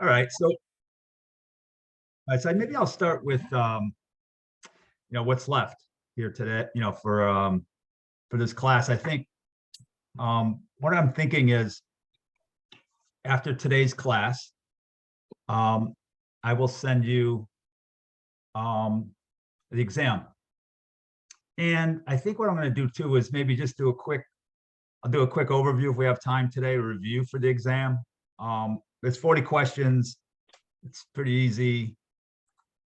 All right. So maybe I'll start with, what's left here today, for this class. I think, what I'm thinking is after today's class, I will send you, the exam. And I think what I'm going to do too is maybe just I'll do a quick overview if we have time today, a review for the exam. There's 40 questions. It's pretty easy.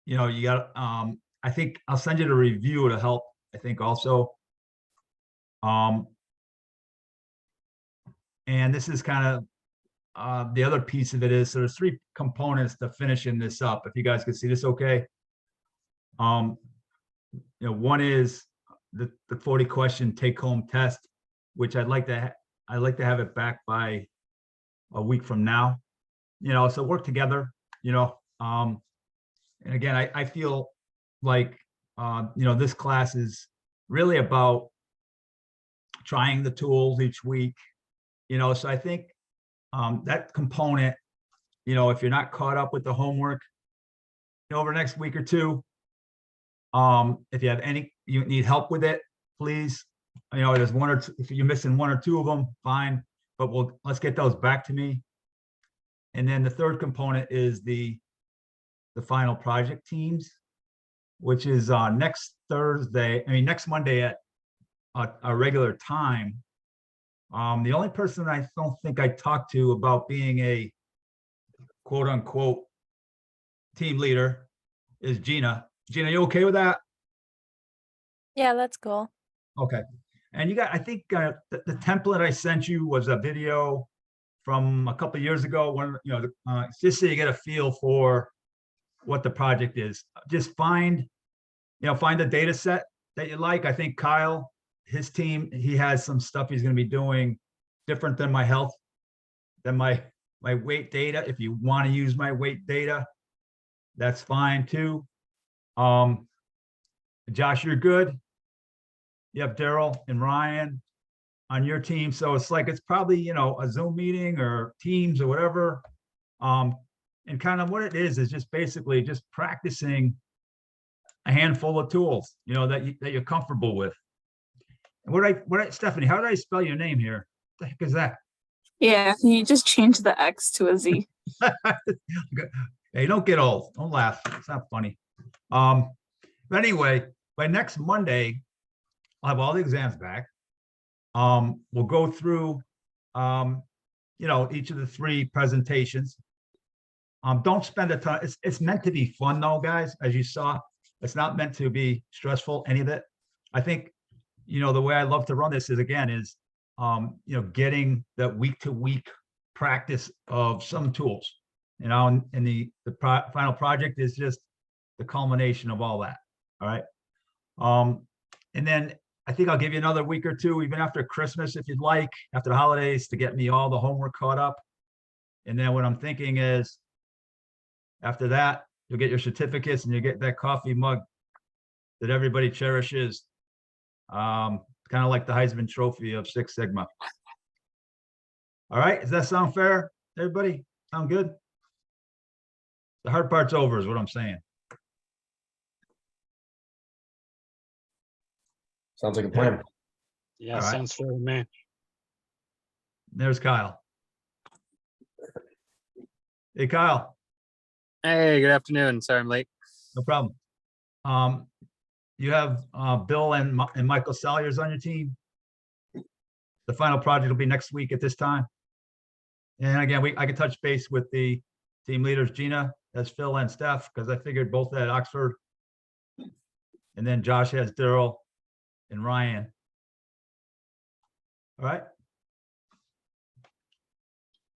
You got, I think I'll send you the review to help, I think also. And this is kind of, the other piece of it is, so there's 3 components to finishing this up. If you guys can see this okay. One is the 40 question take home test, which I'd like to have it back by a week from now, so work together, and again, I feel like, this class is really about trying the tools each week, so I think, that component, if you're not caught up with the homework, over the next week or two, if you need help with it, please, there's one or two, if you're missing 1 or 2 of them, fine, but let's get those back to me. And then the third component is the final project teams, which is next Monday at a regular time. The only person I don't think I talked to about being a quote unquote team leader is Gina. Gina, you okay with that? Yeah, that's cool. Okay. And I think the template I sent you was a video from a couple of years ago. Just so you get a feel for what the project is. Just find a data set that you like. I think Kyle, his team, he has some stuff he's going to be doing different than my weight data. If you want to use my weight data, that's fine too. Josh, you're good. You have Daryl and Ryan on your team. So it's probably, a Zoom meeting or Teams or whatever. And kind of what it is just basically just practicing a handful of tools, that you're comfortable with. And Stephanie, how did I spell your name here? What the heck is that? Yeah, you just change the X to a Z. Hey, don't get old. Don't laugh. It's not funny. But anyway, by next Monday, I'll have all the exams back. We'll go through, each of the 3 presentations. Don't spend a ton. It's meant to be fun though, guys. As you saw, it's not meant to be stressful, any of it. I think, the way I love to run this is getting that week to week practice of some tools, and the final project is just the culmination of all that. All right. And then I think I'll give you another week or 2, even after Christmas, if you'd like, after the holidays, to get me all the homework caught up. And then what I'm thinking is, after that, you'll get your certificates and you get that coffee mug that everybody cherishes. Kind of like the Heisman Trophy of Six Sigma. All right, does that sound fair, everybody? Sound good? The hard part's over, is what I'm saying. Sounds like a plan. Yeah, All right. sounds fair to me. There's Kyle. Hey, Kyle. Hey, good afternoon. Sorry I'm late. No problem. You have Bill and Michael Salyers on your team. The final project will be next week at this time. And again, I can touch base with the team leaders. Gina has Phil and Steph, because I figured both at Oxford. And then Josh has Daryl and Ryan. All right.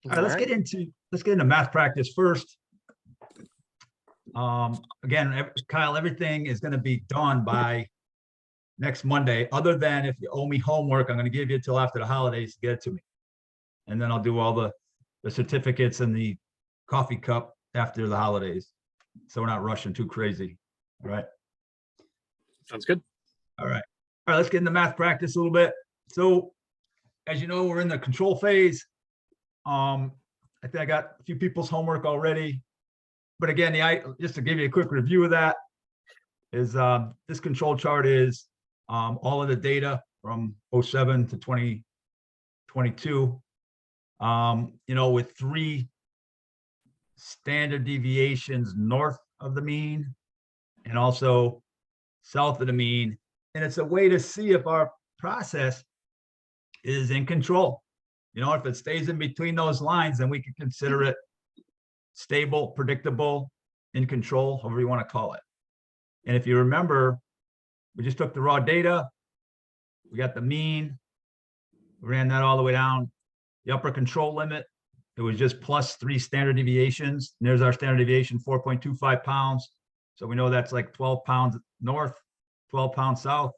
All right, let's get into math practice first. Again, Kyle, everything is going to be done by next Monday, other than if you owe me homework, I'm going to give you till after the holidays to get it to me. And then I'll do all the certificates and the coffee cup after the holidays, so we're not rushing too crazy. All right. Sounds good. All right. All right, let's get into math practice a little bit. So, as you know, we're in the control phase. I think I got a few people's homework already. But again, just to give you a quick review of that is this control chart is all of the data from 07 to 2022. With 3 standard deviations north of the mean and also south of the mean. And it's a way to see if our process is in control. If it stays in between those lines, then we can consider it stable, predictable, in control, however you want to call it. And if you remember, we just took the raw data, we got the mean, we ran that all the way down. The upper control limit, it was just plus 3 standard deviations. And there's our standard deviation, 4.25 pounds. So we know that's like 12 pounds north, 12 pounds south.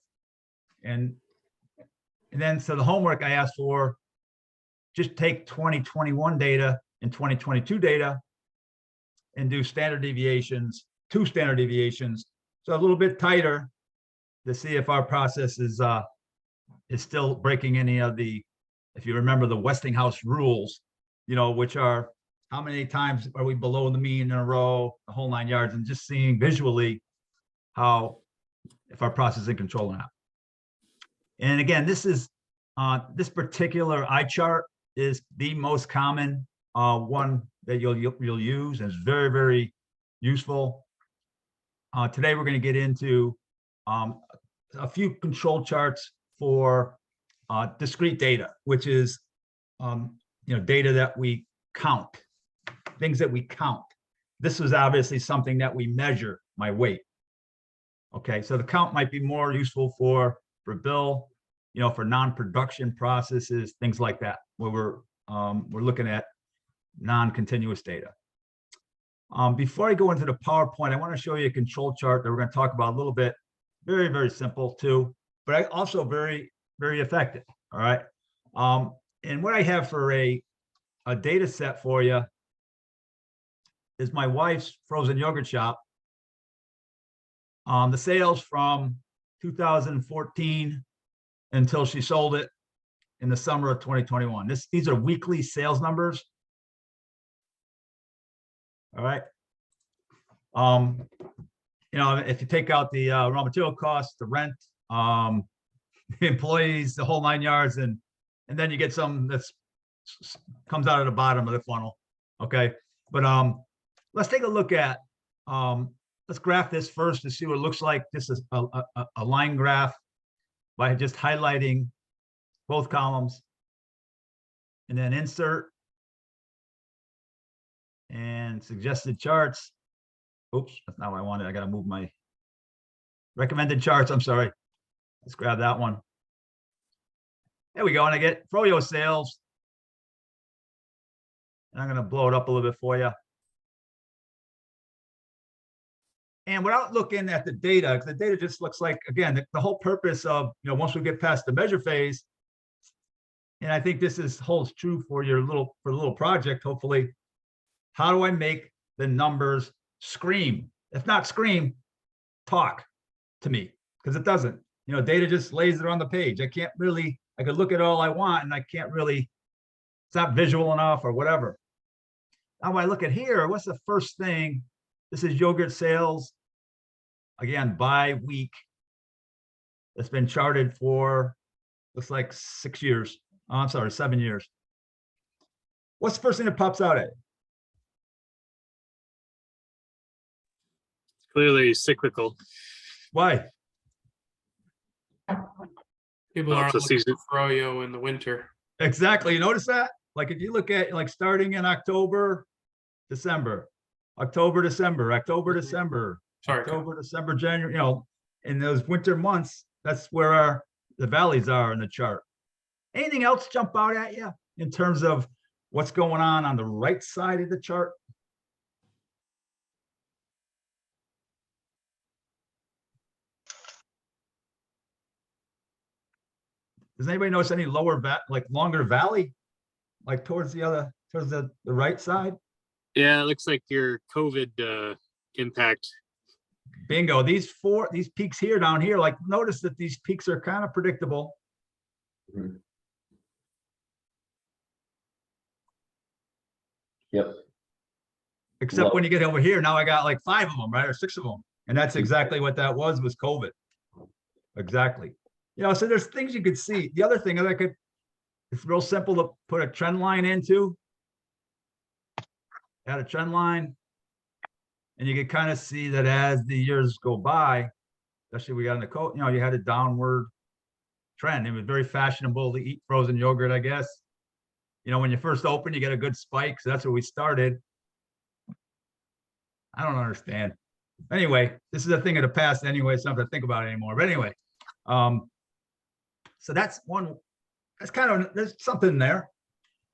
And then, so the homework I asked for, just take 2021 data and 2022 data and do standard deviations, 2 standard deviations. So a little bit tighter to see if our process is still breaking any of the, if you remember the Westinghouse rules, which are how many times are we below the mean in a row, the whole 9 yards, and just seeing visually how, if our process is in control or not. And again, this is this particular eye chart is the most common one that you'll use, and it's very, very useful. Today we're going to get into a few control charts for discrete data, which is data that we count, things that we count. This is obviously something that we measure, my weight. Okay, so the count might be more useful for Bill, for non-production processes, things like that, where we're looking at non-continuous data. Before I go into the PowerPoint, I want to show you a control chart that we're going to talk about a little bit. Very, very simple too, but also very, very effective. All right. And what I have for a data set for you is my wife's frozen yogurt shop. The sales from 2014 until she sold it in the summer of 2021. These are weekly sales numbers. All right. If you take out the raw material costs, the rent, the employees, the whole 9 yards, and then you get some that's comes out of the bottom of the funnel. Okay. But let's take a look at let's graph this first to see what it looks like. This is a line graph by just highlighting both columns and then insert and suggested charts. Oops, that's not what I wanted. I got to move my recommended charts. I'm sorry. Let's grab that one. There we go. And I get Froyo sales. And I'm going to blow it up a little bit for you. And without looking at the data, because the data just looks like, again, the whole purpose of, once we get past the measure phase, and I think this holds true for your little project, hopefully, how do I make the numbers scream? If not scream, talk to me, because it doesn't. Data just lays it on the page. I could look at all I want, and I can't really, it's not visual enough or whatever. Now, when I look at here, what's the first thing? This is yogurt sales, again, by week. It's been charted for, looks like 6 years. Oh, I'm sorry, 7 years. What's the first thing that pops out at you? Clearly cyclical. Why? People Well, aren't it's a looking season. for froyo in the winter. Exactly. You notice that? Like if you look at starting in October, December, October, December, October, December, Sorry. October, December, January, in those winter months, that's where the valleys are in the chart. Anything else jump out at you in terms of what's going on the right side of the chart? Does anybody notice any longer valley, like towards the right side? Yeah, it looks like your COVID impact. Bingo. These peaks here down here, notice that these peaks are kind of predictable. Yep. Except Low. when you get over here, now I got like 5 of them, right? Or 6 of them. And that's exactly what that was COVID. Exactly. You know, so there's things you could see. The other thing that it's real simple to put a trend line into. Add a trend line. And you can kind of see that as the years go by, especially we got in the coat, you know, you had a downward trend. It was very fashionable to eat frozen yogurt, I guess. You know, when you first open, you get a good spike. So that's where we started. I don't understand. Anyway, this is a thing of the past anyway, so I don't have to think about it anymore. But anyway, so that's one, that's kind of, there's something there.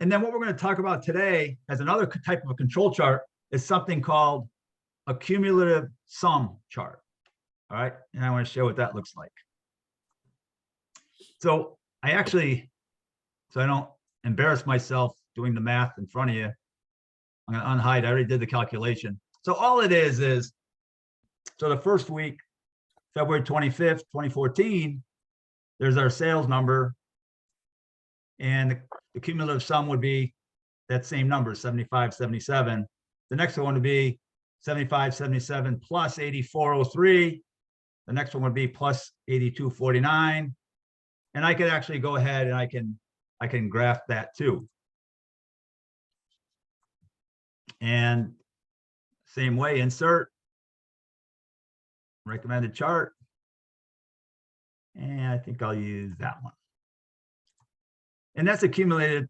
And then what we're going to talk about today as another type of a control chart is something called a cumulative sum chart. All right. And I want to show what that looks like. So I actually, so I don't embarrass myself doing the math in front of you, I'm going to unhide. I already did the calculation. So all it is, so the first week, February 25th, 2014, there's our sales number. And the cumulative sum would be that same number, 75, 77. The next one would be 75, 77 plus 8403. The next one would be plus 8249. And I could actually go ahead and I can graph that too. And same way, insert recommended chart. And I think I'll use that one. And that's a cumulative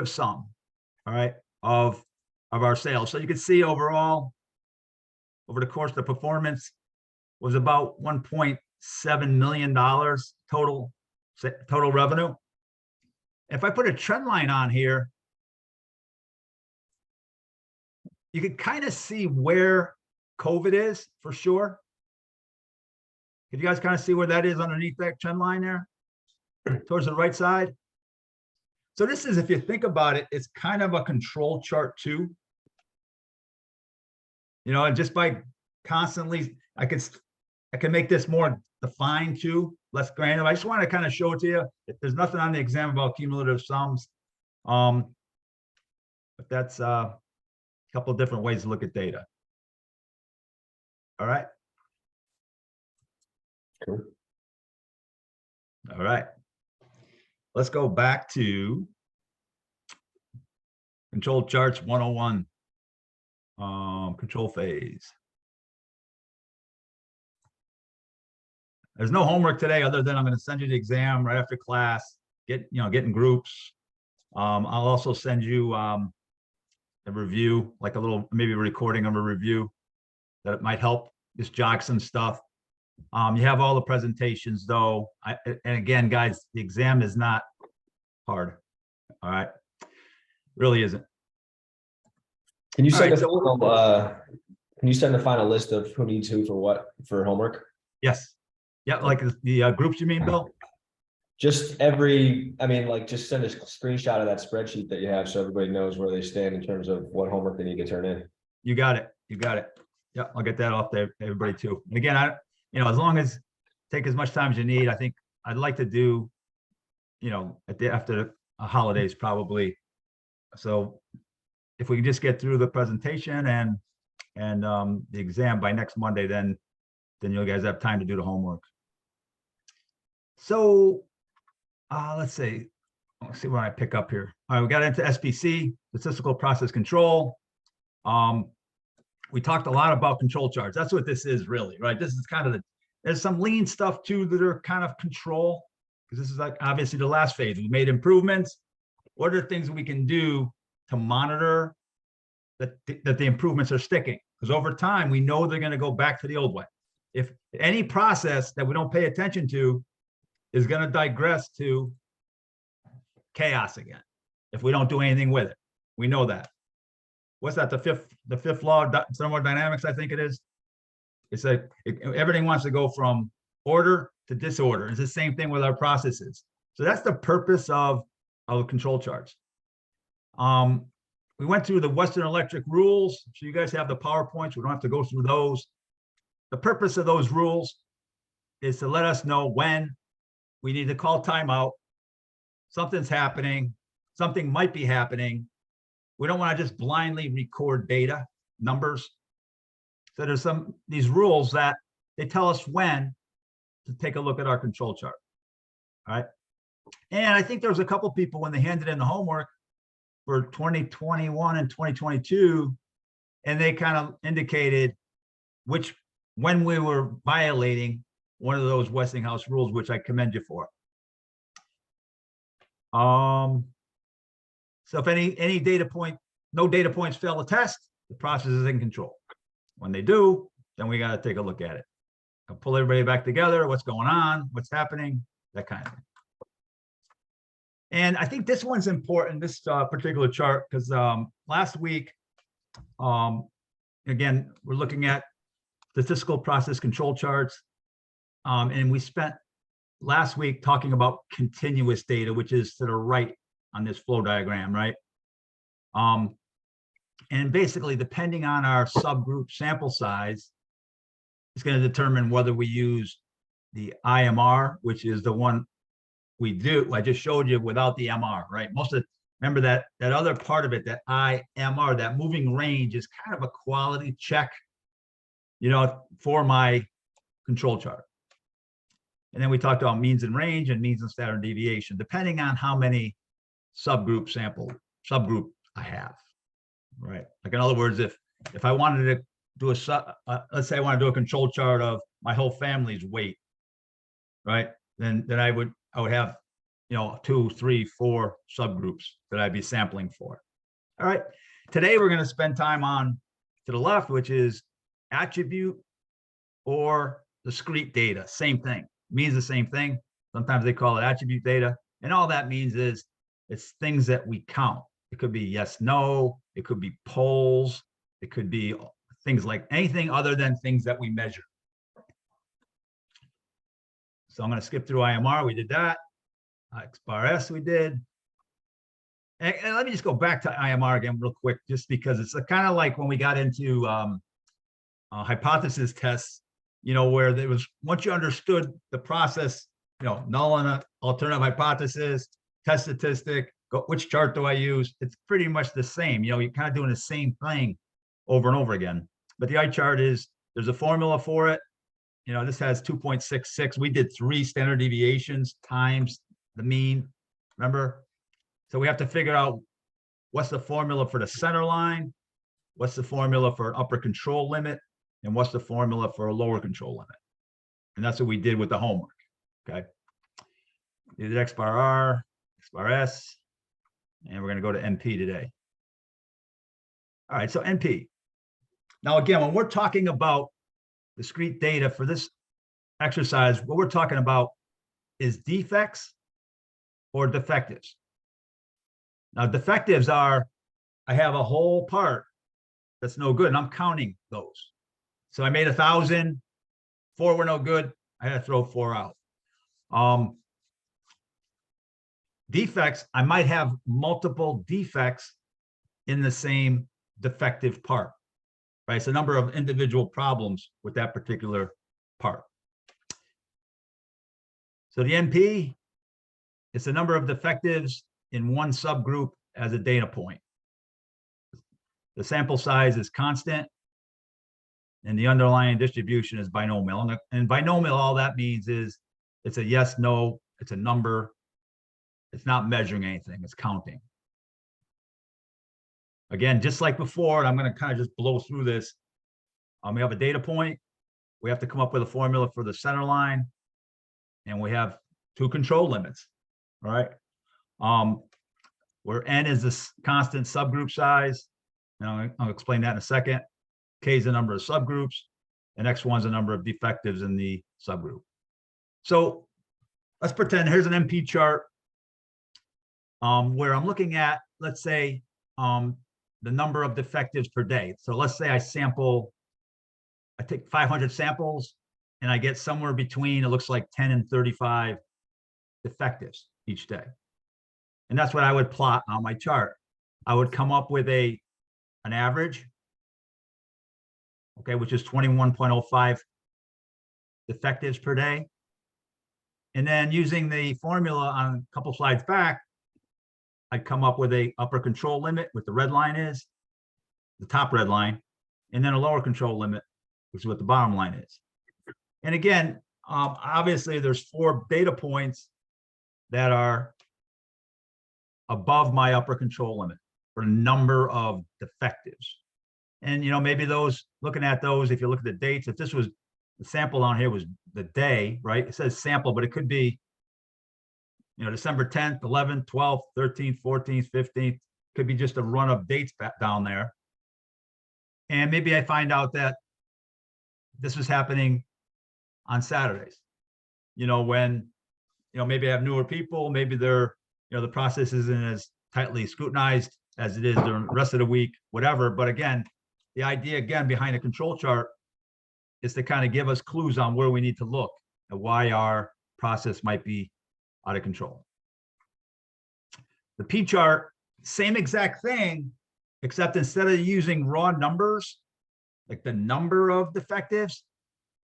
sum, all right, of our sales. So you can see overall, over the course of the performance was about $1.7 million total revenue. If I put a trend line on here, you can kind of see where COVID is for sure. Can you guys kind of see where that is underneath that trend line there? Towards the right side. So this is, if you think about it, it's kind of a control chart too. You know, and just by constantly, I can make this more defined too, less granular. I just want to kind of show it to you. If there's nothing on the exam about cumulative sums, but that's a couple of different ways to look at data. All right. Cool. All right. Let's go back to control charts 101, control phase. There's no homework today other than I'm going to send you the exam right after class, get in groups. I'll also send you a review, like a little, maybe a recording of a review that it might help just jog some stuff. You have all the presentations though. And again, guys, the exam is not hard. All right. Really isn't. Can you send right, can you send the final list of who needs who for what for homework? Yes. Yeah. Like the groups you mean, Bill? Just just send a screenshot of that spreadsheet that you have so everybody knows where they stand in terms of what homework they need to turn in. You got it. You got it. Yeah. I'll get that off to everybody too. And again, as long as take as much time as you need, I think I'd like to do, after the holidays probably. So if we can just get through the presentation and the exam by next Monday, then you guys have time to do the homework. So let's see where I pick up here. All right, we got into SPC, statistical process control. We talked a lot about control charts. That's what this is really, right? This is kind of there's some lean stuff too that are kind of control, because this is like obviously the last phase. We made improvements. What are things we can do to monitor that the improvements are sticking? Because over time, we know they're going to go back to the old way. If any process that we don't pay attention to is going to digress to chaos again, if we don't do anything with it, we know that. What's that? The fifth law of thermodynamics, I think it is. It's like everything wants to go from order to disorder. It's the same thing with our processes. So that's the purpose of control charts. We went through the Western Electric rules. So you guys have the PowerPoints. We don't have to go through those. The purpose of those rules is to let us know when we need to call timeout. Something's happening. Something might be happening. we don't want to just blindly record data, numbers. So there's these rules that they tell us when to take a look at our control chart. All right. And I think there was a couple people when they handed in the homework for 2021 and 2022, and they kind of indicated when we were violating one of those Westinghouse rules, which I commend you for. So if any data point, no data points fail the test, the process is in control. When they do, then we got to take a look at it. I'll pull everybody back together, what's going on, what's happening, that kind of thing. And I think this one's important, this particular chart, because last week, again, we're looking at statistical process control charts. And we spent last week talking about continuous data, which is to the right on this flow diagram, right? And basically, depending on our subgroup sample size, it's going to determine whether we use the IMR, which is the one we do. I just showed you without the MR, right? Remember that other part of it, that IMR, that moving range is kind of a quality check, for my control chart. And then we talked about means and range and means and standard deviation, depending on how many subgroup I have, right? Like in other words, if I wanted to do let's say I want to do a control chart of my whole family's weight, right? Then I would have, 2, 3, 4 subgroups that I'd be sampling for. All right. Today we're going to spend time on to the left, which is attribute or discrete data. Same thing. Means the same thing. Sometimes they call it attribute data. And all that means is it's things that we count. It could be yes, no. It could be polls. It could be things like anything other than things that we measure. So I'm going to skip through IMR. We did that. XBAR-S we did. And let me just go back to IMR again real quick, just because it's kind of like when we got into hypothesis tests, where there was, once you understood the process, null and alternative hypothesis, test statistic, which chart do I use? It's pretty much the same. You're kind of doing the same thing over and over again. But the eye chart there's a formula for it. This has 2.66. We did 3 standard deviations times the mean, remember? So we have to figure out what's the formula for the center line, what's the formula for an upper control limit, and what's the formula for a lower control limit. And that's what we did with the homework, okay? We did XBAR-R, XBAR-S, and we're going to go to NP today. All right, so NP. Now, again, when we're talking about discrete data for this exercise, what we're talking about is defects or defectives. Now, defectives are, I have a whole part that's no good, and I'm counting those. So I made 1,000, 4 were no good. I had to throw 4 out. Defects, I might have multiple defects in the same defective part, right? It's a number of individual problems with that particular part. So the NP, it's the number of defectives in one subgroup as a data point. The sample size is constant, and the underlying distribution is binomial. And binomial, all that means is it's a yes, no, it's a number. It's not measuring anything, it's counting. Again, just like before, and I'm going to kind of just blow through this. We have a data point. We have to come up with a formula for the center line. And we have 2 control limits, all right? Where N is this constant subgroup size. Now I'll explain that in a second. K is the number of subgroups, and X1 is the number of defectives in the subgroup. So let's pretend here's an NP chart where I'm looking at, let's say, the number of defectives per day. So let's say I take 500 samples and I get somewhere between, it looks like 10 and 35 defectives each day. And that's what I would plot on my chart. I would come up with an average, okay, which is 21.05 defectives per day. And then using the formula on a couple slides back, I'd come up with a upper control limit, what the red line is, the top red line, and then a lower control limit, which is what the bottom line is. And again, obviously there's 4 data points that are above my upper control limit for number of defectives. And, you know, maybe those, looking at those, if you look at the dates, if this was, the sample on here was the day, right? It says sample, but it could be, you know, December 10th, 11th, 12th, 13th, 14th, 15th, could be just a run of dates back down there. And maybe I find out that this was happening on Saturdays, you know, when, you know, maybe I have newer people, maybe they're, you know, the process isn't as tightly scrutinized as it is during the rest of the week, whatever. But again, the idea again behind a control chart is to kind of give us clues on where we need to look and why our process might be out of control. The P chart, same exact thing, except instead of using raw numbers, like the number of defectives,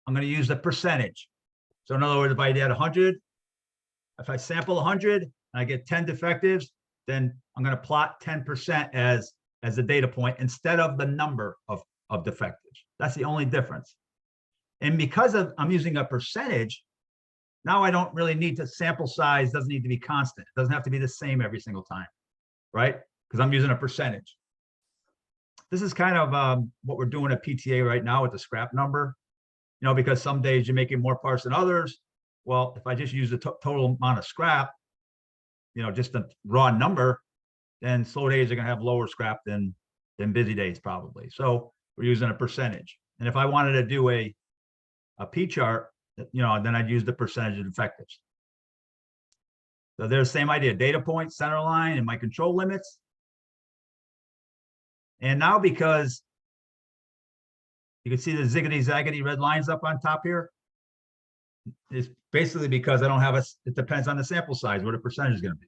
I'm going to use the percentage. So in other words, if I had 100, if I sample 100 and I get 10 defectives, then I'm going to plot 10% as the data point instead of the number of defectives. That's the only difference. And because I'm using a percentage, now I don't really need to, sample size doesn't need to be constant. It doesn't have to be the same every single time, right? Because I'm using a percentage. This is kind of what we're doing at PTA right now with the scrap number, you know, because some days you're making more parts than others. Well, if I just use the total amount of scrap, you know, just the raw number, then slow days are going to have lower scrap than busy days probably. So we're using a percentage. And if I wanted to do a P chart, you know, then I'd use the percentage of defectives. So there's the same idea, data point, center line, and my control limits. And now because you can see the ziggity zaggity red lines up on top here, it's basically because I don't have it depends on the sample size, what the percentage is going to be.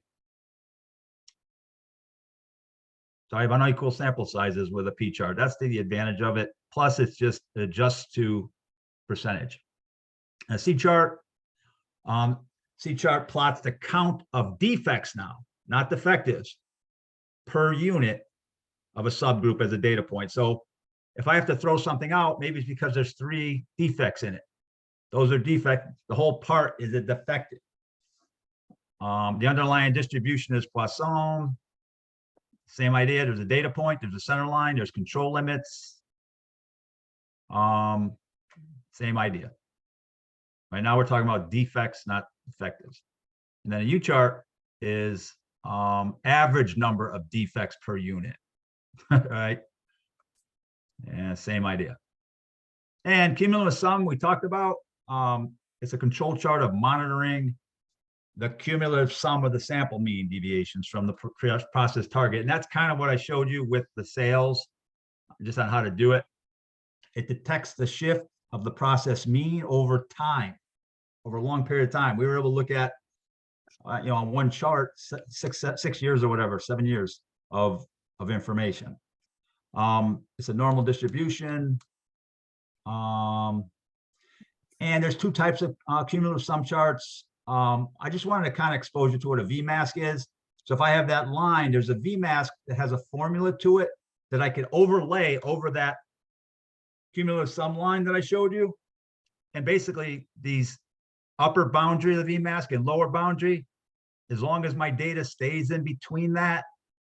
So I have unequal sample sizes with a P chart. That's the advantage of it. Plus it's just adjusts to percentage. A C chart plots the count of defects now, not defectives, per unit of a subgroup as a data point. So if I have to throw something out, maybe it's because there's 3 defects in it. Those are defects. The whole part is a defective. The underlying distribution is Poisson. Same idea. There's a data point. There's a center line. There's control limits. Same idea. Right now we're talking about defects, not defectives. And then a U chart is average number of defects per unit. Right? And same idea. And cumulative sum we talked about. It's a control chart of monitoring the cumulative sum of the sample mean deviations from the process target. And that's kind of what I showed you with the sales, just on how to do it. It detects the shift of the process mean over time, over a long period of time. We were able to look at, you know, on one chart, 6 years or whatever, 7 years of information. It's a normal distribution. And there's 2 types of cumulative sum charts. I just wanted to kind of expose you to what a VMask is. So if I have that line, there's a VMask that has a formula to it that I could overlay over that cumulative sum line that I showed you. And basically these upper boundary of the VMask and lower boundary, as long as my data stays in between that,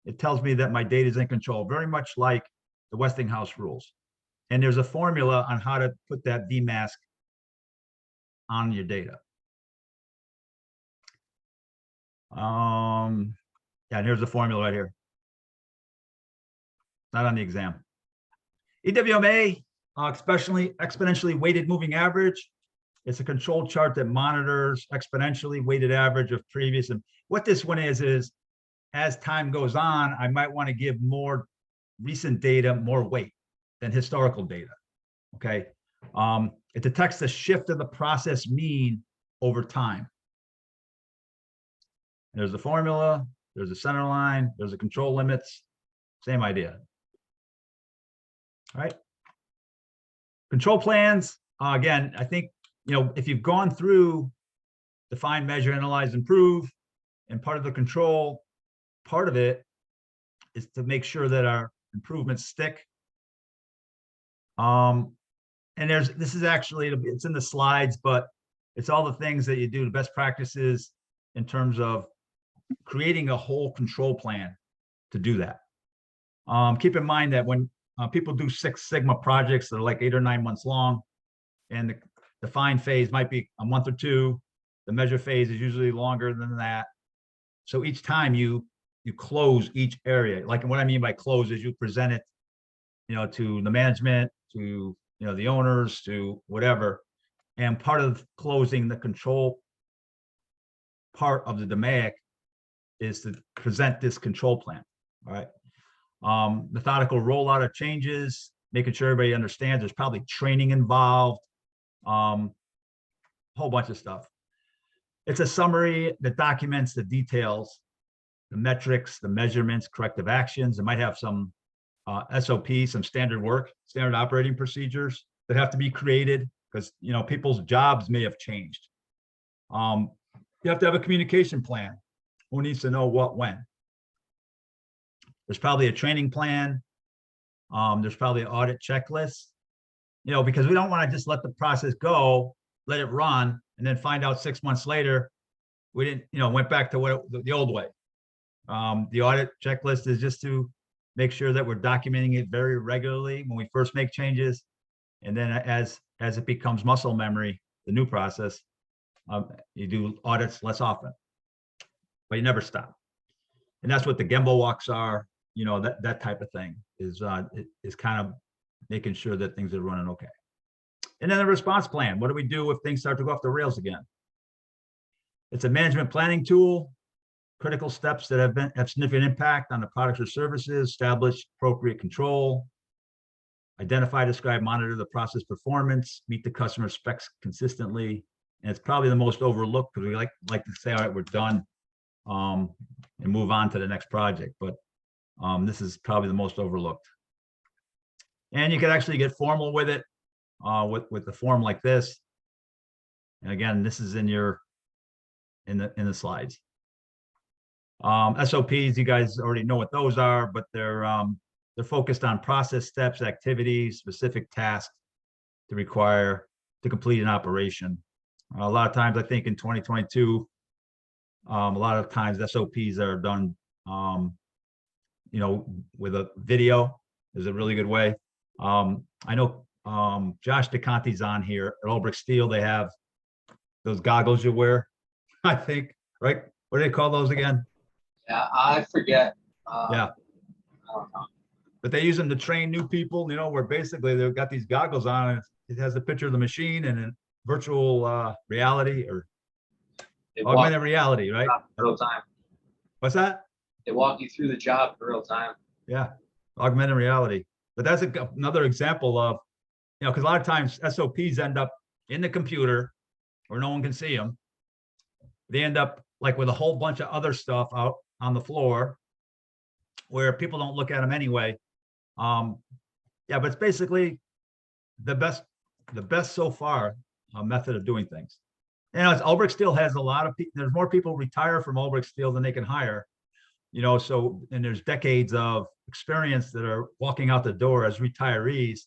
it tells me that my data is in control, very much like the Westinghouse rules. And there's a formula on how to put that VMask on your data. Yeah, and here's the formula right here. Not on the exam. EWMA, exponentially weighted moving average. It's a control chart that monitors exponentially weighted average of previous. And what this one is as time goes on, I might want to give more recent data more weight than historical data. Okay. It detects the shift of the process mean over time. There's the formula, there's a center line, there's the control limits, same idea. All right. Control plans, again, I think, you know, if you've gone through define, measure, analyze, improve, and part of the control part of it is to make sure that our improvements stick. And this is actually, it's in the slides, but it's all the things that you do, the best practices in terms of creating a whole control plan to do that. Keep in mind that when people do Six Sigma projects that are like 8 or 9 months long, and the define phase might be a month or two, the measure phase is usually longer than that. So each time you close each area, like what I mean by close is you present it, to the management, to the owners, to whatever. And part of closing the control part of the DMAIC is to present this control plan. All right. Methodical rollout of changes, making sure everybody understands there's probably training involved, whole bunch of stuff. It's a summary that documents the details, the metrics, the measurements, corrective actions. It might have some SOPs, some standard work, standard operating procedures that have to be created because, people's jobs may have changed. You have to have a communication plan. Who needs to know what, when? There's probably a training plan. There's probably an audit checklist, because we don't want to just let the process go, let it run, and then find out 6 months later, we didn't, went back to the old way. The audit checklist is just to make sure that we're documenting it very regularly when we first make changes. And then as it becomes muscle memory, the new process, you do audits less often, but you never stop. And that's what the Gembo walks are, that type of thing is kind of making sure that things are running okay. And then the response plan. What do we do if things start to go off the rails again? It's a management planning tool, critical steps that have significant impact on the products or services, establish appropriate control, identify, describe, monitor the process performance, meet the customer specs consistently. And it's probably the most overlooked because we like to say, all right, we're done, and move on to the next project. But this is probably the most overlooked. And you can actually get formal with it, with the form like this. And again, this is in the slides. SOPs, you guys already know what those are, but they're focused on process steps, activities, specific tasks to complete an operation. A lot of times, I think in 2022, a lot of times SOPs are done, with a video is a really good way. I know Josh DeConte's on here at Ulbrich Steel. They have those goggles you wear, I think, right? What do they call those again? Yeah, I forget. Yeah. I don't know. But they use them to train new people, where basically they've got these goggles on and it has a picture of the machine and in virtual reality or They walk augmented reality, right? in real time. What's that? They walk you through the job in real time. Yeah, augmented reality. But that's another example of, because a lot of times SOPs end up in the computer where no one can see them. They end up like with a whole bunch of other stuff out on the floor where people don't look at them anyway. Yeah, but it's basically the best so far method of doing things. Ulbrich Steel has a lot of people. There's more people retire from Ulbrich Steel than they can hire. So, and there's decades of experience that are walking out the door as retirees,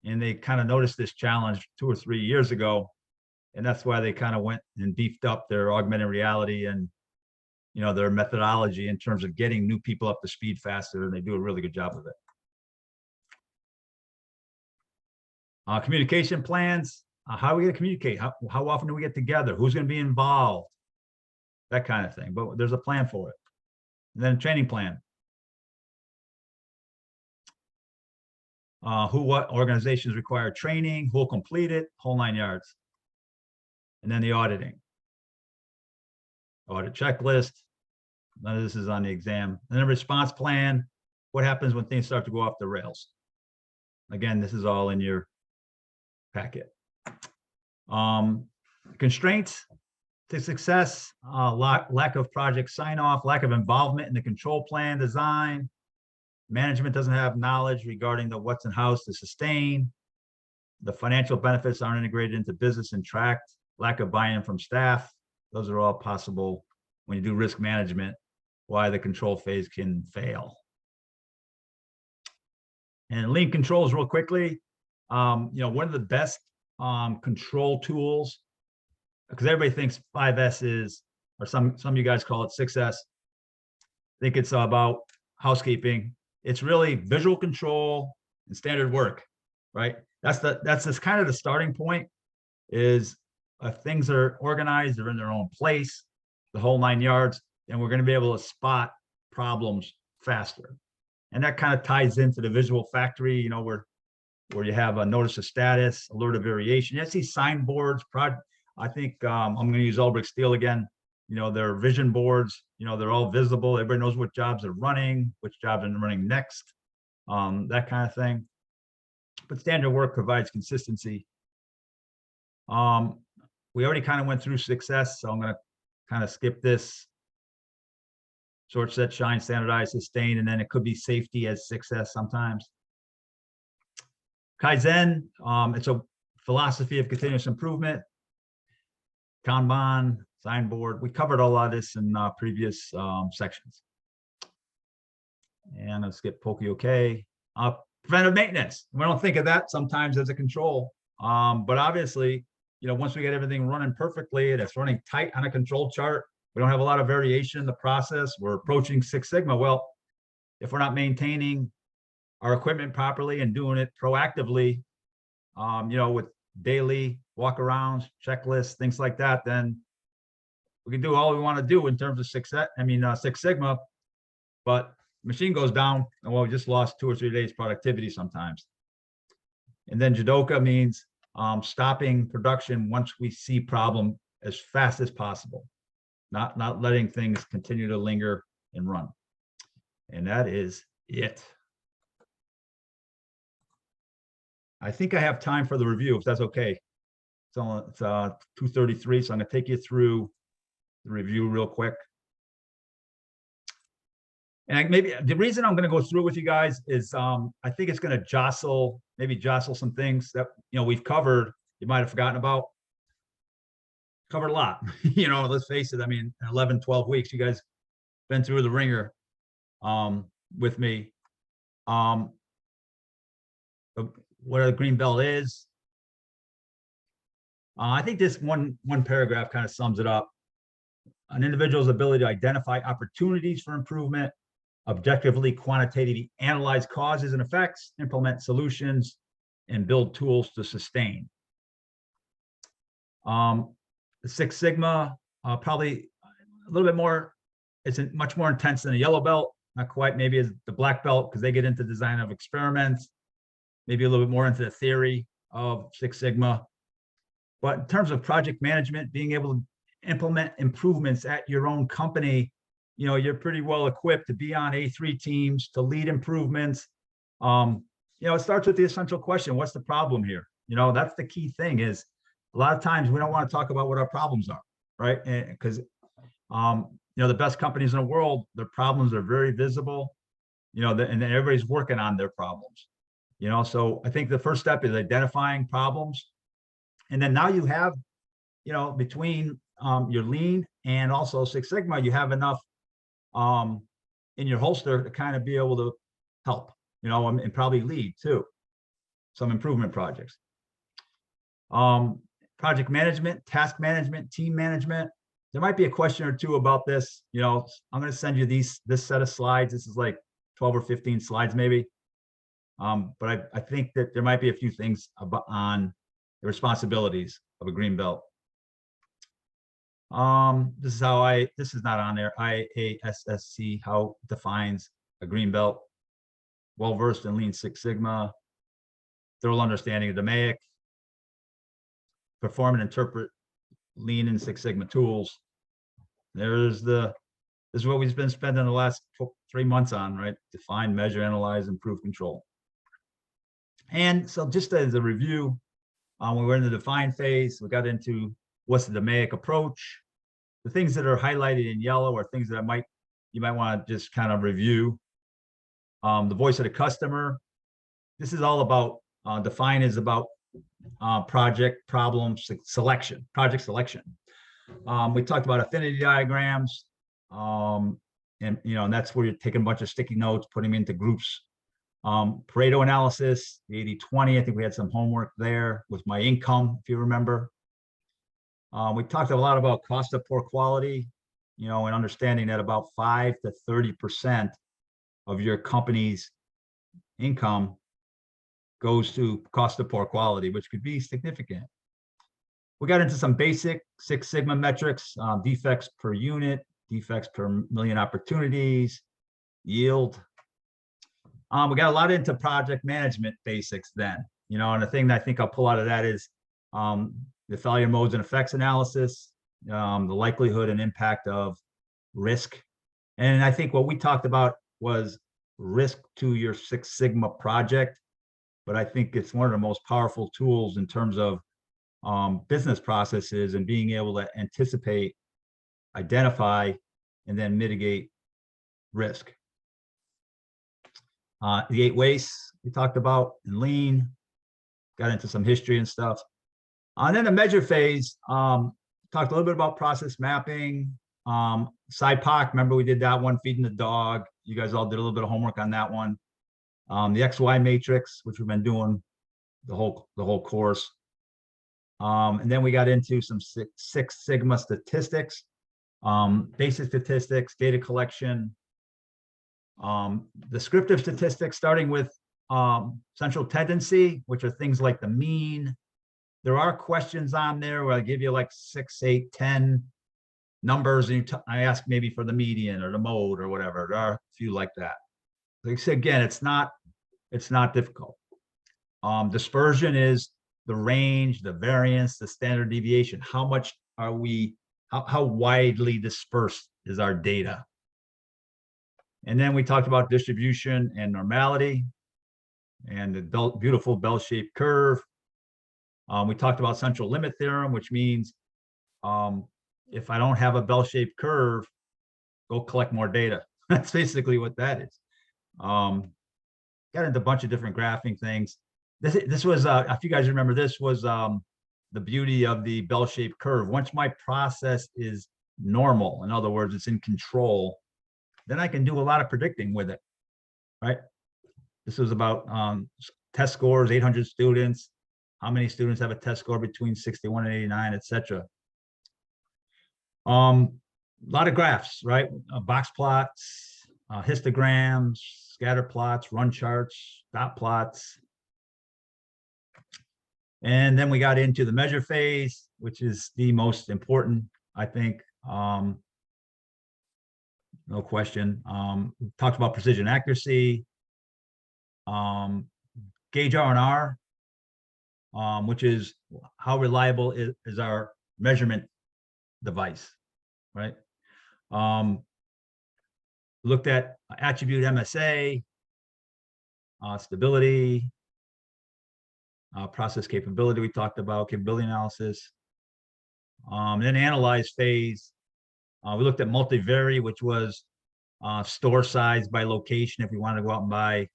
and they kind of noticed this challenge 2 or 3 years ago. And that's why they kind of went and beefed up their augmented reality and, their methodology in terms of getting new people up to speed faster. And they do a really good job of it. Communication plans. How are we going to communicate? How often do we get together? Who's going to be involved? That kind of thing. But there's a plan for it. And then training plan. What organizations require training? Who will complete it? Whole 9 yards. And then the auditing. Audit checklist. None of this is on the exam. And then response plan. What happens when things start to go off the rails? Again, this is all in your packet. Constraints to success, lack of project sign-off, lack of involvement in the control plan design. Management doesn't have knowledge regarding the what's and hows to sustain. The financial benefits aren't integrated into business and tracked. Lack of buy-in from staff. Those are all possible when you do risk management. why the control phase can fail. And lean controls real quickly. One of the best control tools, because everybody thinks 5S is, or some of you guys call it 6S. I think it's about housekeeping. It's really visual control and standard work, right? That's this kind of the starting point is if things are organized, they're in their own place, the whole 9 yards, and we're going to be able to spot problems faster. And that kind of ties into the visual factory, where you have a notice of status, alert of variation. You see signboards. I think I'm going to use Ulbrich Steel again. Their vision boards. They're all visible. Everybody knows what jobs are running, which jobs are running next, that kind of thing. But standard work provides consistency. We already kind of went through success, so I'm going to kind of skip this. Sort, set, shine, standardize, sustain, and then it could be safety as success sometimes. Kaizen, it's a philosophy of continuous improvement. Kanban, signboard. We covered a lot of this in previous sections. And let's skip Poke-OK. Preventive maintenance. We don't think of that sometimes as a control. But obviously, once we get everything running perfectly and it's running tight on a control chart, we don't have a lot of variation in the process. We're approaching Six Sigma. Well, if we're not maintaining our equipment properly and doing it proactively, with daily walk-arounds, checklists, things like that, then we can do all we want to do in terms of Six Sigma, but machine goes down, and well, we just lost 2 or 3 days productivity sometimes. And then Jidoka means stopping production once we see problem as fast as possible, not letting things continue to linger and run. And that is it. I think I have time for the review, if that's okay. So it's 2:33, so I'm going to take you through the review real quick. And maybe the reason I'm going to go through with you guys is I think it's going to jostle some things that we've covered. You might have forgotten about. Covered a lot. Let's face it. I mean, in 11, 12 weeks, you guys been through the ringer with me. What a green belt is. I think this one paragraph kind of sums it up. An individual's ability to identify opportunities for improvement, objectively, quantitatively analyze causes and effects, implement solutions, and build tools to sustain. The Six Sigma, probably a little bit more, it's much more intense than a yellow belt, not quite maybe as the black belt, because they get into design of experiments, maybe a little bit more into the theory of Six Sigma. But in terms of project management, being able to implement improvements at your own company, you're pretty well equipped to be on A3 teams, to lead improvements. It starts with the essential question: what's the problem here? That's the key thing. Is a lot of times we don't want to talk about what our problems are, right? Because the best companies in the world, their problems are very visible, and everybody's working on their problems. So I think the first step is identifying problems, and then now you have, between your lean and also Six Sigma, you have enough in your holster to kind of be able to help, and probably lead too some improvement projects. Project management, task management, team management. There might be a question or two about this. I'm going to send you this set of slides. This is like 12 or 15 slides maybe. But I think that there might be a few things on the responsibilities of a green belt. This is not on there. IASSC, how it defines a green belt. Well-versed in Lean Six Sigma, thorough understanding of DMAIC, perform and interpret Lean and Six Sigma tools. This is what we've been spending the last 3 months on, right? Define, measure, analyze, improve, control. And so just as a review, when we're in the define phase, we got into what's the DMAIC approach. The things that are highlighted in yellow are things that you might want to just kind of review. The voice of the customer. This is all about, define is about project problem selection, project selection. We talked about affinity diagrams. and and that's where you're taking a bunch of sticky notes, putting them into groups. Pareto analysis, 80-20. I think we had some homework there with my income, if you remember. We talked a lot about cost of poor quality, and understanding that about 5 to 30% of your company's income goes to cost of poor quality, which could be significant. We got into some basic Six Sigma metrics, defects per unit, defects per million opportunities, yield. We got a lot into project management basics then, and the thing that I think I'll pull out of that is the failure modes and effects analysis, the likelihood and impact of risk. And I think what we talked about was risk to your Six Sigma project, but I think it's one of the most powerful tools in terms of business processes and being able to anticipate, identify, and then mitigate risk. The 8 wastes we talked about in lean, got into some history and stuff. And then the measure phase, talked a little bit about process mapping, SIPOC, remember we did that one, feeding the dog. You guys all did a little bit of homework on that one. The XY matrix, which we've been doing the whole course. And then we got into some Six Sigma statistics, basic statistics, data collection, descriptive statistics, starting with central tendency, which are things like the mean. There are questions on there where I give you like 6, 8, 10 numbers, and I ask maybe for the median or the mode or whatever. There are a few like that. Like I said, again, it's not difficult. Dispersion is the range, the variance, the standard deviation. How much are we, how widely dispersed is our data? And then we talked about distribution and normality and the beautiful bell-shaped curve. We talked about central limit theorem, which means if I don't have a bell-shaped curve, go collect more data. That's basically what that is. Got into a bunch of different graphing things. This was, if you guys remember, this was the beauty of the bell-shaped curve. Once my process is normal, in other words, it's in control, then I can do a lot of predicting with it, right? This was about test scores, 800 students, how many students have a test score between 61 and 89, etc. A lot of graphs, right? Box plots, histograms, scatter plots, run charts, dot plots. And then we got into the measure phase, which is the most important, I think. No question. We talked about precision accuracy, gauge R&R, which is how reliable is our measurement device, right? Looked at attribute MSA, stability, process capability. We talked about capability analysis. Then analyze phase. We looked at multivary, which was store size by location. If we wanted to go out and buy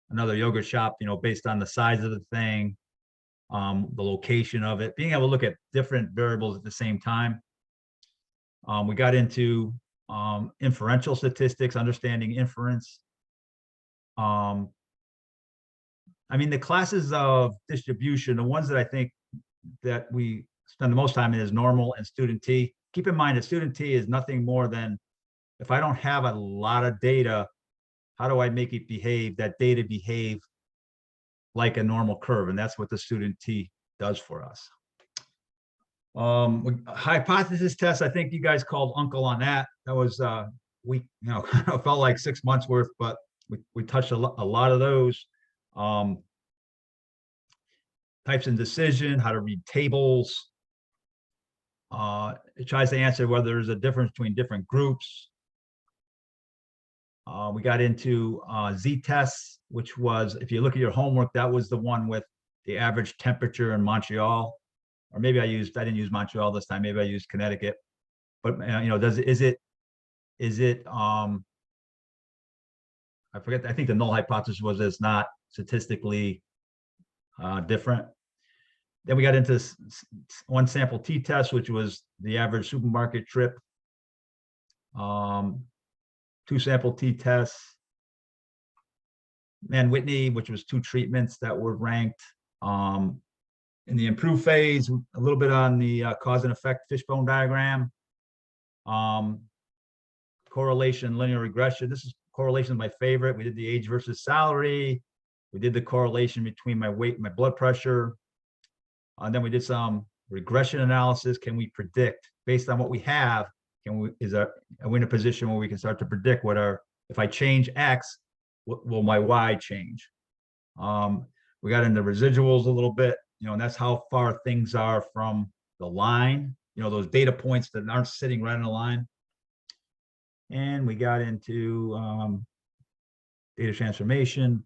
another yogurt shop, based on the size of the thing, the location of it, being able to look at different variables at the same time. We got into inferential statistics, understanding inference. I mean, the classes of distribution, the ones that I think that we spend the most time in is normal and student T. Keep in mind that student T is nothing more than, if I don't have a lot of data, how do I make it behave, that data behave like a normal curve? And that's what the student T does for us. Hypothesis test, I think you guys called uncle on that. That was felt like 6 months worth, but we touched a lot of those. Types and decision, how to read tables. It tries to answer whether there's a difference between different groups. We got into Z-tests, which was, if you look at your homework, that was the one with the average temperature in Montreal. Or maybe I didn't use Montreal this time, maybe I used Connecticut. But is it I forget, I think the null hypothesis was it's not statistically different. Then we got into one sample t-test, which was the average supermarket trip. 2 sample t-tests. And Whitney, which was 2 treatments that were ranked. In the improved phase, a little bit on the cause and effect fishbone diagram. Correlation, linear regression. This is correlation my favorite. We did the age versus salary. We did the correlation between my weight and my blood pressure. And then we did some regression analysis. Can we predict based on what we have? Are we in a position where we can start to predict if I change X, will my Y change? We got into residuals a little bit, and that's how far things are from the line, those data points that aren't sitting right in a line. And we got into data transformation,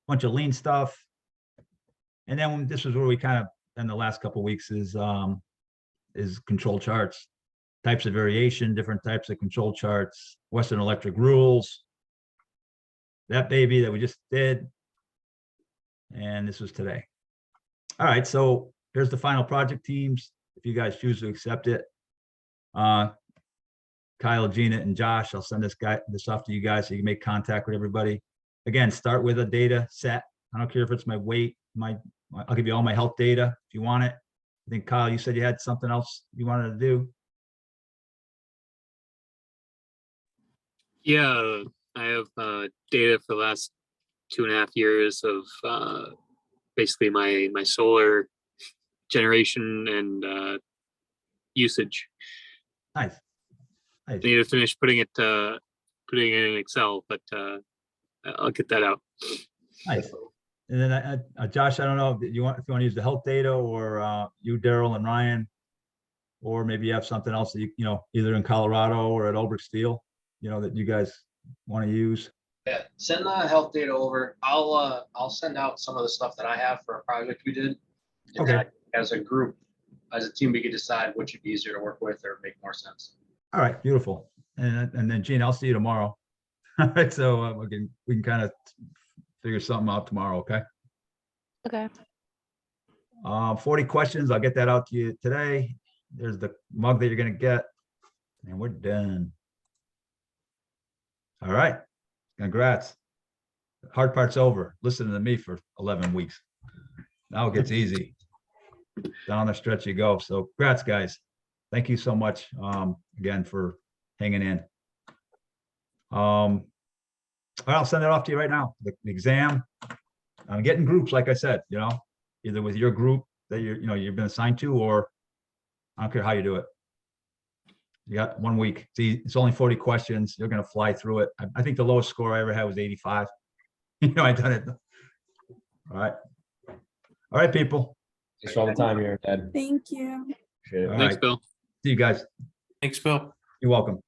bunch of lean stuff. And then this was where we kind of, in the last couple of weeks, is control charts, types of variation, different types of control charts, Western Electric rules, that baby that we just did. And this was today. All right, so here's the final project teams. If you guys choose to accept it, Kyle, Gina, and Josh, I'll send this off to you guys so you can make contact with everybody. Again, start with a data set. I don't care if it's my weight, I'll give you all my health data if you want it. I think Kyle, you said you had something else you wanted to do. Yeah, I have data for the last 2.5 years of basically my solar generation and usage. Nice. I need to finish putting it in Excel, but I'll get that out. Nice. And then Josh, I don't know if you want to use the health data, or you, Daryl, and Ryan, or maybe you have something else that either in Colorado or at Ulbrich Steel, that you guys want to use. Yeah, send the health data over. I'll send out some of the stuff that I have for a project we did. And then Okay. as a group, as a team, we could decide which would be easier to work with or make more sense. All right, beautiful. And then Gene, I'll see you tomorrow. All right, so we can kind of figure something out tomorrow, okay? Okay. 40 questions, I'll get that out to you today. There's the mug that you're gonna get, and we're done. All right, congrats. The hard part's over. Listening to me for 11 weeks. Now it gets easy. Down the stretch you go. So congrats, guys. Thank you so much again for hanging in. I'll send it off to you right now. The exam. I'm getting groups, like I said, either with your group that you've been assigned to, or I don't care how you do it. You got 1 week. See, it's only 40 questions. You're gonna fly through it. I think the lowest score I ever had was 85. I done it. All right, people. Thanks for all the time here, Ed. Thank you. Appreciate it. All Thanks, right. Bill. See you guys. Thanks, Bill. You're welcome.